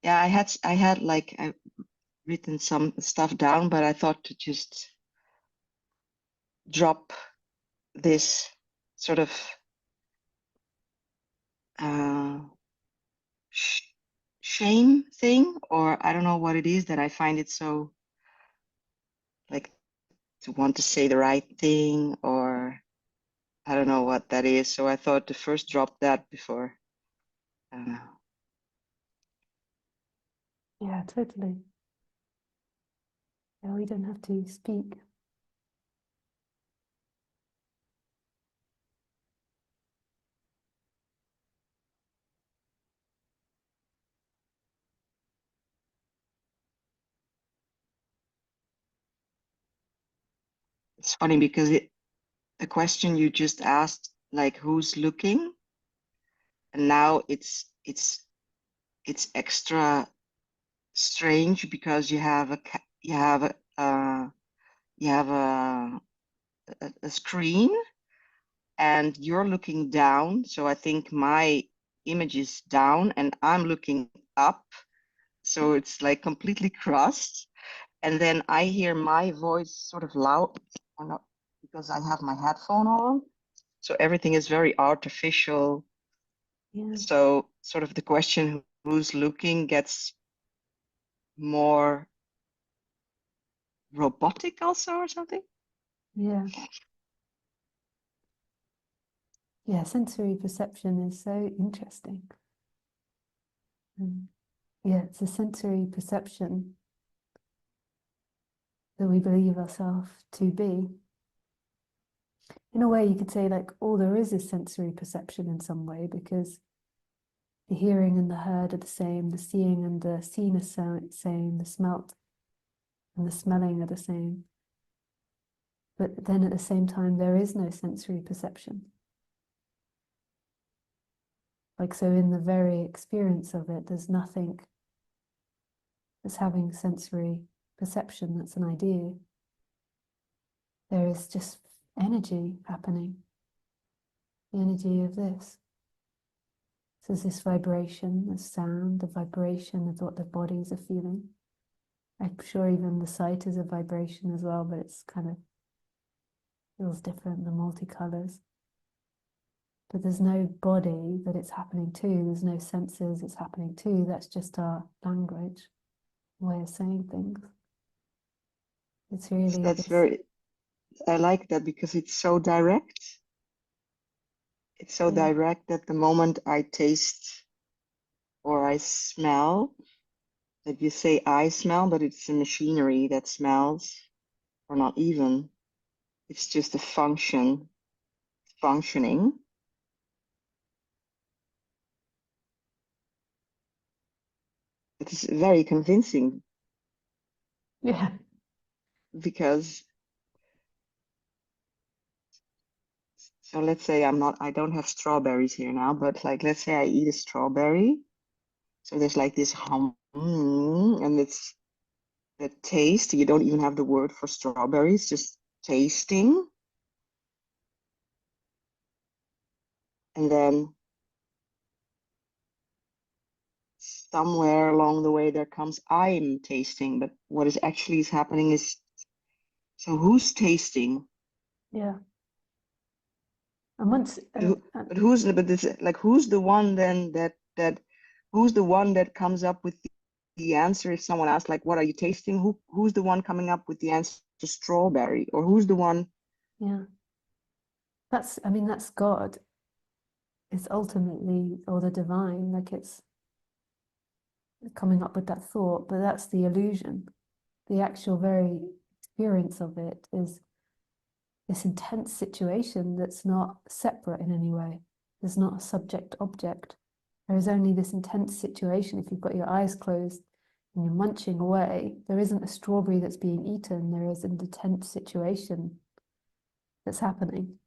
Yeah, I had like I've written some stuff down, but I thought to just drop this sort of sh shame thing, or I don't know what it is that I find it so like to want to say the right thing, or I don't know what that is. So I thought to first drop that before. I don't know. Yeah, totally. Yeah, we don't have to speak. It's funny because the question you just asked, like who's looking, and now it's extra strange because you have a screen and you're looking down. So I think my image is down and I'm looking up. So it's like completely crossed. And then I hear my voice sort of loud or not, because I have my headphone on. So everything is very artificial. Yeah. So sort of the question who's looking gets more robotic also or something. Yeah. Yeah, sensory perception is so interesting. Yeah, it's a sensory perception that we believe ourselves to be. In a way, you could say like all there is sensory perception in some way, because the hearing and the heard are the same, the seeing and the seen are the same, the smelt and the smelling are the same. But then at the same time, there is no sensory perception. Like, so in the very experience of it, there's nothing that's having sensory perception that's an idea. There is just energy happening, the energy of this. So there's this vibration, the sound, the vibration of what the bodies are feeling. I'm sure even the sight is a vibration as well, but it's kind of feels different, the multicolors. But there's no body that it's happening to, there's no senses it's happening to, that's just our language, way of saying things. It's really That's this. I like that because it's so direct. It's so direct that the moment I taste or I smell, that you say I smell, but it's the machinery that smells, or not even. It's just a functioning. It is very convincing. Yeah. Because, so let's say I don't have strawberries here now, but like, let's say I eat a strawberry. So there's like this hum, and it's the taste. You don't even have the word for strawberries, just tasting. And then somewhere along the way there comes I'm tasting, but what is actually is happening is, so who's tasting? Yeah. And once But but this like who's the one then that who's the one that comes up with the answer if someone asks like what are you tasting? Who's the one coming up with the answer to strawberry? Or who's the one? yeah, that's, I mean, that's God. It's ultimately, or the divine, like it's coming up with that thought, but that's the illusion. The actual very experience of it is this intense situation that's not separate in any way. There's not a subject object. There is only this intense situation. If you've got your eyes closed and you're munching away, there isn't a strawberry that's being eaten. There is an intense situation that's happening.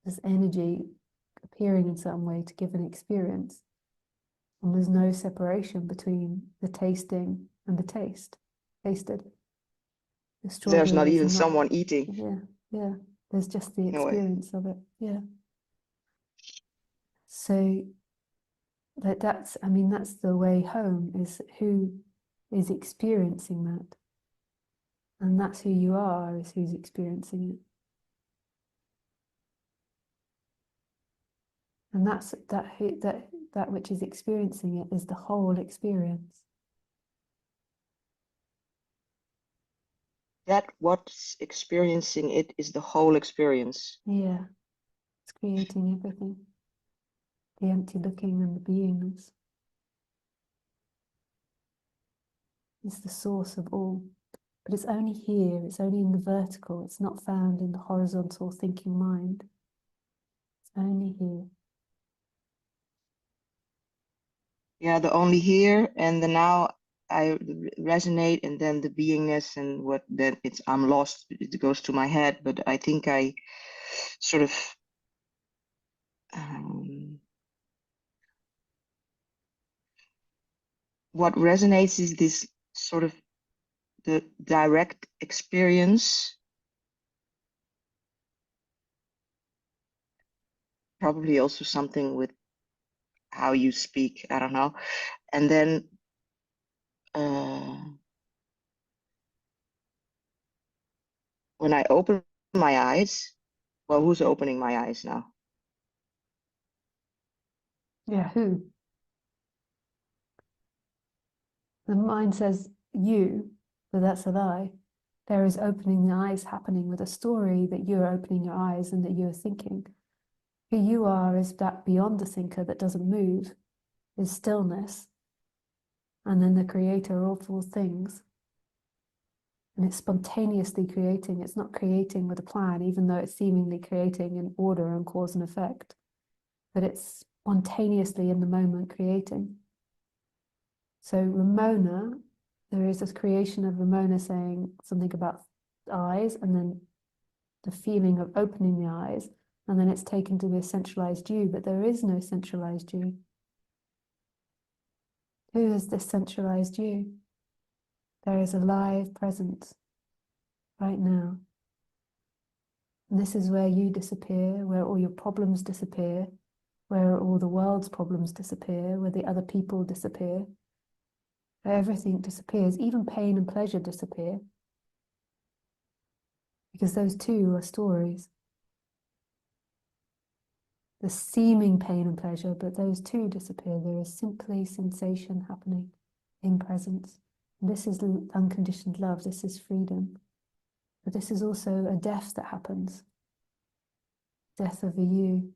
There's energy appearing in some way to give an experience. And there's no separation between the tasting and the tasted. The There's strawberry not is even not, someone eating. yeah. There's just the In a way. experience of it, yeah. So that's, I mean, that's the way home, is who is experiencing that. And that's who you are, is who's experiencing it. And that's that which is experiencing it is the whole experience. That what's experiencing it is the whole experience. Yeah, it's creating everything. The empty looking and the beingness is the source of all. But it's only here, it's only in the vertical, it's not found in the horizontal thinking mind. It's only here. Yeah, the only here and the now I resonate, and then the beingness and what then it's I'm lost, it goes to my head, but I think I sort of what resonates is this sort of the direct experience, probably also something with how you speak, I don't know. And then when I open my eyes, well, who's opening my eyes now? Yeah, who? The mind says you, but that's a lie. There is opening the eyes happening with a story that you're opening your eyes and that you're thinking. Who you are is that beyond the thinker that doesn't move, is stillness. And then the creator of all things. And it's spontaneously creating. It's not creating with a plan, even though it's seemingly creating in order and cause and effect. But it's spontaneously in the moment creating. So Ramona, there is this creation of Ramona saying something about eyes, and then the feeling of opening the eyes, and then it's taken to be a centralized you, but there is no centralized you. Who is this centralized you? There is a live presence right now. And this is where you disappear, where all your problems disappear, where all the world's problems disappear, where the other people disappear. Everything disappears, even pain and pleasure disappear. Because those two are stories. The seeming pain and pleasure, but those two disappear. There is simply sensation happening in presence. And this is unconditioned love, this is freedom. But this is also a death that happens. Death of a you.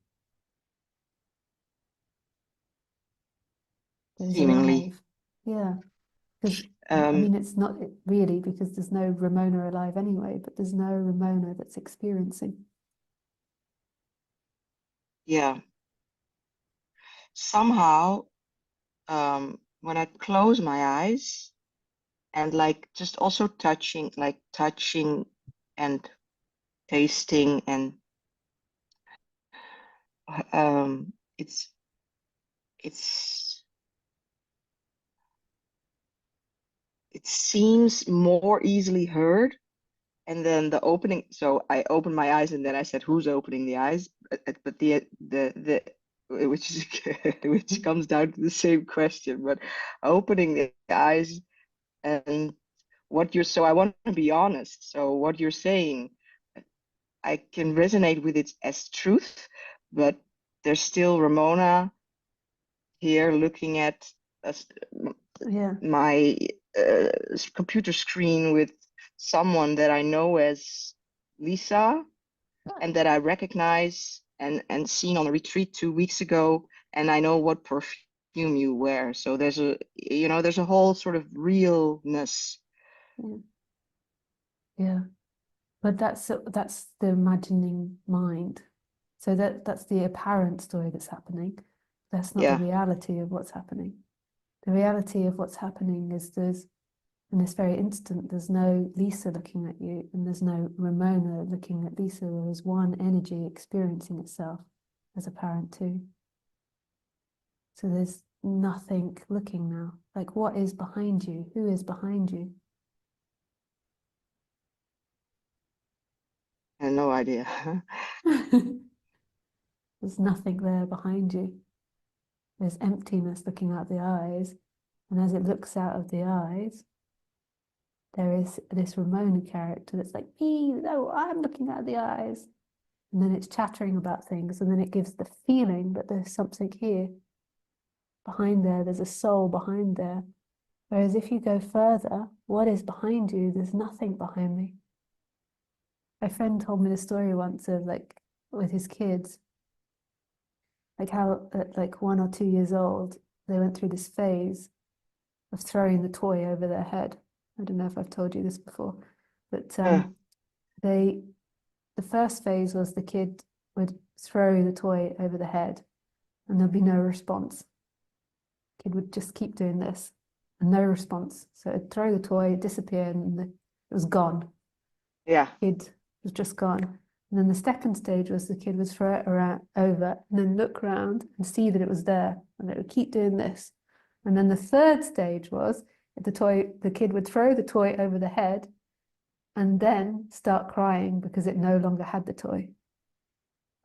That is Seemingly. alive. Yeah. Because, I mean, it's not really, because there's no Ramona alive anyway, but there's no Ramona that's experiencing. Yeah. Somehow, when I close my eyes and like just also touching and tasting and it's it seems more easily heard. And then the opening, so I opened my eyes and then I said, who's opening the eyes? But the which is which comes down to the same question, but opening the eyes and what you're, so I want to be honest. So what you're saying, I can resonate with it as truth, but there's still Ramona here looking at Yeah. my computer screen with someone that I know as Lisa and that I recognize and seen on a retreat 2 weeks ago, and I know what perfume you wear. So there's a whole sort of realness. Yeah. But that's the imagining mind. So that's the apparent story that's happening. That's not the Yeah. reality of what's happening. The reality of what's happening is in this very instant, there's no Lisa looking at you, and there's no Ramona looking at Lisa. There is one energy experiencing itself as apparent too. So there's nothing looking now. Like, what is behind you? Who is behind you? I have no idea. There's nothing there behind you. There's emptiness looking out the eyes. And as it looks out of the eyes, there is this Ramona character that's like, me, no, I'm looking at the eyes. And then it's chattering about things, and then it gives the feeling that there's something here behind there, there's a soul behind there. Whereas if you go further, what is behind you? There's nothing behind me. My friend told me the story once of like with his kids, like how at like 1 or 2 years old, they went through this phase of throwing the toy over their head. I don't know if I've told you this before, but the first phase was the kid would throw the toy over the head and there'd be no response. Kid would just keep doing this and no response. So it'd throw the toy, disappear, and it was gone. Yeah. Kid was just gone. And then the second stage was the kid would throw it around over and then look around and see that it was there, and it would keep doing this. And then the third stage was the kid would throw the toy over the head and then start crying because it no longer had the toy.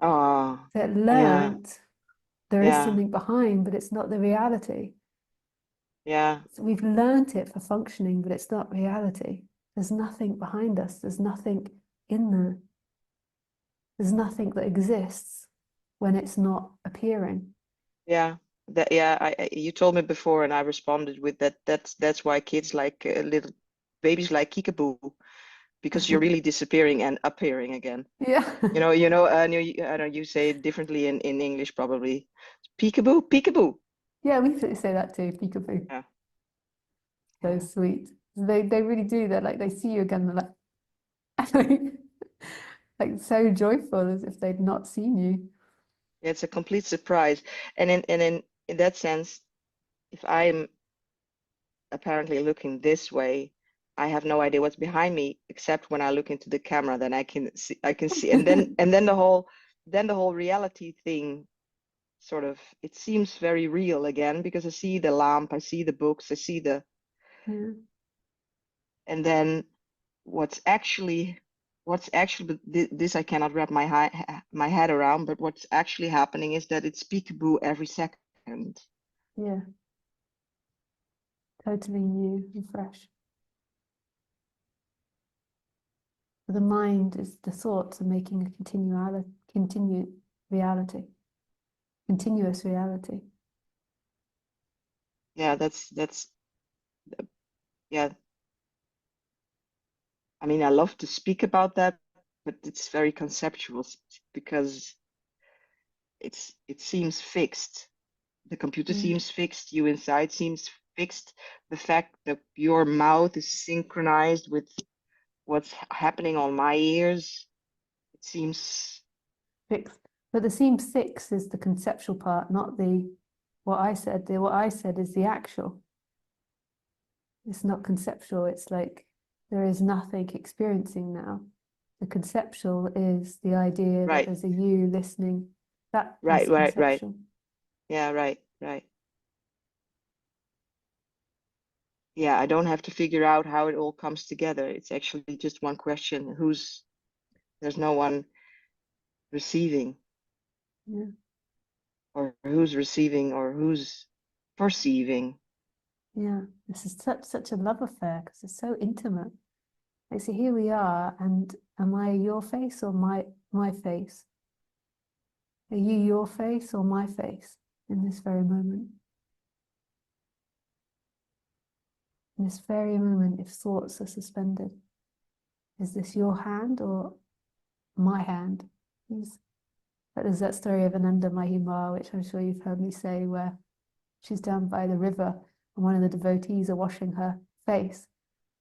Oh, So it yeah. learned there is Yeah. something behind, but it's not the reality. Yeah. So we've learned it for functioning, but it's not reality. There's nothing behind us. There's nothing in there. There's nothing that exists when it's not appearing. Yeah. That, yeah, you told me before, and I responded with that. That's why kids like little babies like Kickaboo, because you're really disappearing and appearing again. Yeah. I know you say it differently in English probably. Peekaboo, peekaboo. Yeah, we say that too, peekaboo. Yeah. So Yeah. sweet. They really do that. Like they see you again, they're like, like so joyful as if they'd not seen you. It's a complete surprise. And in that sense, if I'm apparently looking this way, I have no idea what's behind me, except when I look into the camera, then I can see, and then the whole reality thing sort of, it seems very real again, because I see the lamp, I see the books, I see the, Yeah. and then what's actually this I cannot wrap my head around, but what's actually happening is that it's peekaboo every second. Yeah. Totally new and fresh. The mind is the thoughts are making a continuous reality. Yeah, that's yeah. I mean, I love to speak about that, but it's very conceptual because it seems fixed. The computer seems fixed, you inside seems fixed. The fact that your mouth is synchronized with what's happening on my ears, it seems Fixed. But the seem fixed is the conceptual part, not what I said. What I said is the actual. It's not conceptual. It's like there is nothing experiencing now. The conceptual is the idea that right, there's a you listening. That right, is right, right. conceptual. Yeah, right, right. Yeah, I don't have to figure out how it all comes together. It's actually just one question. There's no one receiving, Yeah. or who's receiving, or who's perceiving. Yeah. This is such a love affair because it's so intimate. Like, so here we are, and am I your face or my face? Are you your face or my face in this very moment? In this very moment, if thoughts are suspended, is this your hand or my hand? There's that story of Ananda Mahima, which I'm sure you've heard me say, where she's down by the river and one of the devotees are washing her face,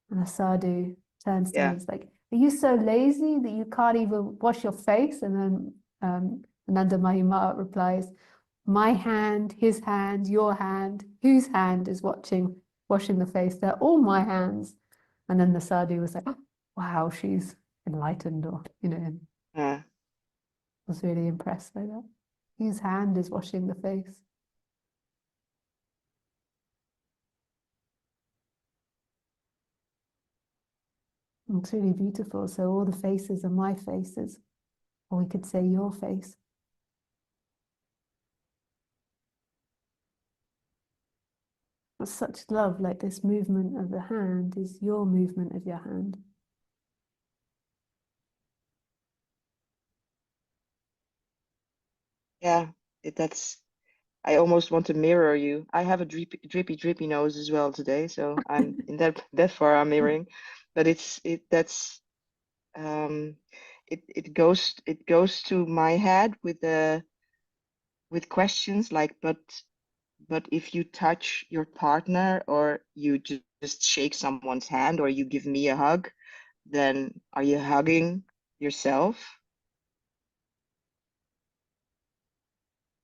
and a sadhu turns to her Yeah, and is like, "Are you so lazy that you can't even wash your face?" And then Ananda Mahima replies, "My hand, his hand, your hand, whose hand is washing the face? They're all my hands." And then the sadhu was like, "Oh, wow, she's enlightened," or yeah. was really impressed by that. Whose hand is washing the face? And it's really beautiful. So all the faces are my faces, or we could say your face. That's such love, like this movement of the hand is your movement of your hand. Yeah, that's. I almost want to mirror you. I have a drippy nose as well today, so I'm in that far I'm mirroring, but that's um, it goes to my head with questions like, but if you touch your partner or you just shake someone's hand or you give me a hug, then are you hugging yourself?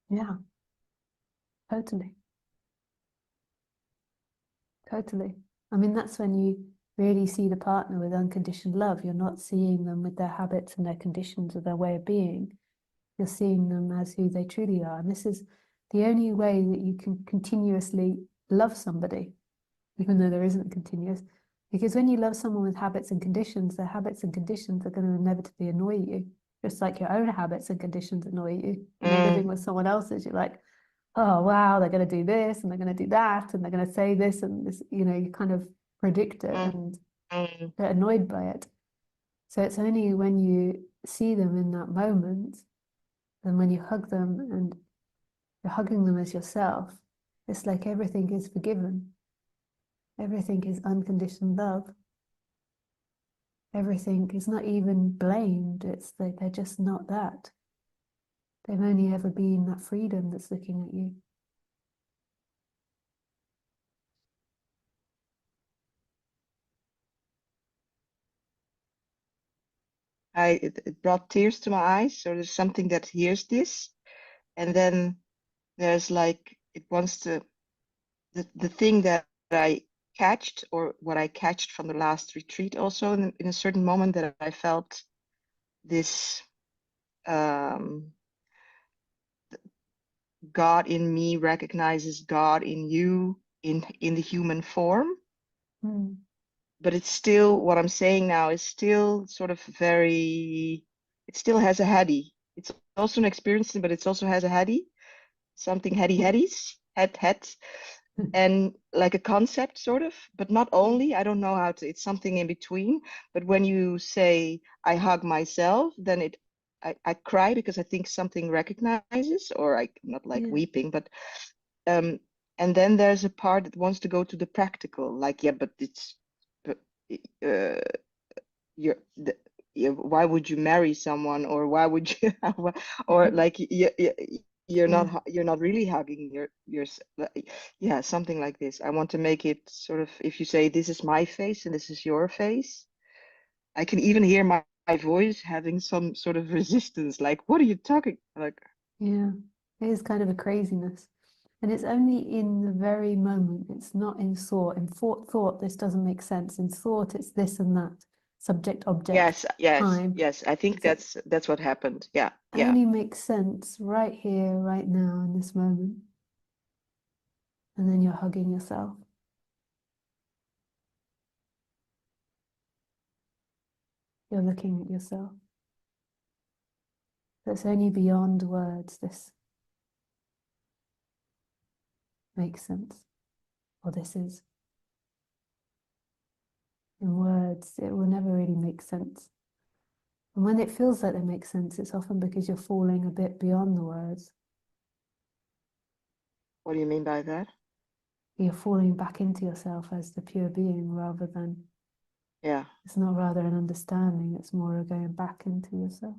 Yeah, totally. Totally. I mean, that's when you really see the partner with unconditioned love. You're not seeing them with their habits and their conditions or their way of being. You're seeing them as who they truly are. And this is the only way that you can continuously love somebody, even though there isn't continuous. Because when you love someone with habits and conditions, their habits and conditions are going to inevitably annoy you, just like your own habits and conditions annoy you. When you're living with someone else's, you're like, oh wow, they're going to do this and they're going to do that and they're going to say this and this, you kind of predict it Mm, and mm. get annoyed by it. So it's only when you see them in that moment and when you hug them and you're hugging them as yourself, it's like everything is forgiven, everything is unconditioned love, everything is not even blamed. It's like they're just not that. They've only ever been that freedom that's looking at you. It brought tears to my eyes. So there's something that hears this, and then there's like it wants to the thing that I catched or what I catched from the last retreat also in a certain moment that I felt this um, God in me recognizes God in you in the human form. Mm. But it's still what I'm saying now is still sort of very it still has a heady. It's also an experience, but it also has a heady, something headies, and like a concept sort of, but not only, I don't know how to, it's something in between. But when you say I hug myself, then I cry because I think something recognizes, or I not like Yeah. weeping, but um and then there's a part that wants to go to the practical, like, yeah, but it's but, uh you're the, yeah, why would you marry someone, or why would you or like Yeah. you're not really hugging your yeah, something like this. I want to make it sort of, if you say this is my face and this is your face, I can even hear my voice having some sort of resistance, like, what are you talking like? Yeah, it is kind of a craziness. And it's only in the very moment. It's not in thought. In thought, this doesn't make sense. In thought, it's this and that. Subject, object, time. Yes, I think So it that's what happened. Yeah, yeah. only makes sense right here, right now, in this moment. And then you're hugging yourself. You're looking at yourself. So it's only beyond words this makes sense. Or this is. In words, it will never really make sense. And when it feels like they make sense, it's often because you're falling a bit beyond the words. What do you mean by that? You're falling back into yourself as the pure being rather than, Yeah. it's not rather an understanding, it's more a going back into yourself.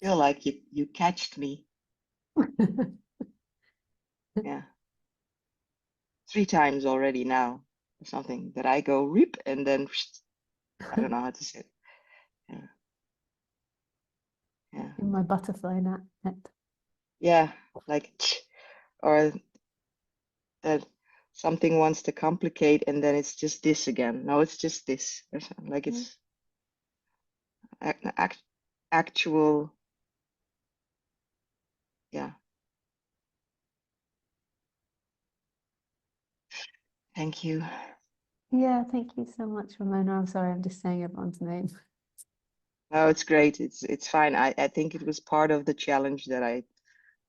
Feel like you catched me. Yeah. 3 times already now, or something, that I go rip and then I don't know how to say it. Yeah. Yeah. In my butterfly net. Yeah, like, or that something wants to complicate and then it's just this again. No, it's just this. Or something. Like it's actual. Yeah. Thank you. Yeah, thank you so much, Ramona. I'm sorry, I'm just saying everyone's name. No, it's great. It's fine. I think it was part of the challenge that I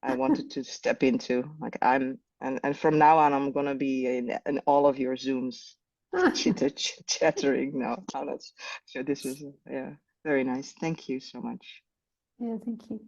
wanted to step into. Like and from now on I'm gonna be in all of your Zooms chattering now. Oh, that's so this is yeah, very nice. Thank you so much. Yeah, thank you.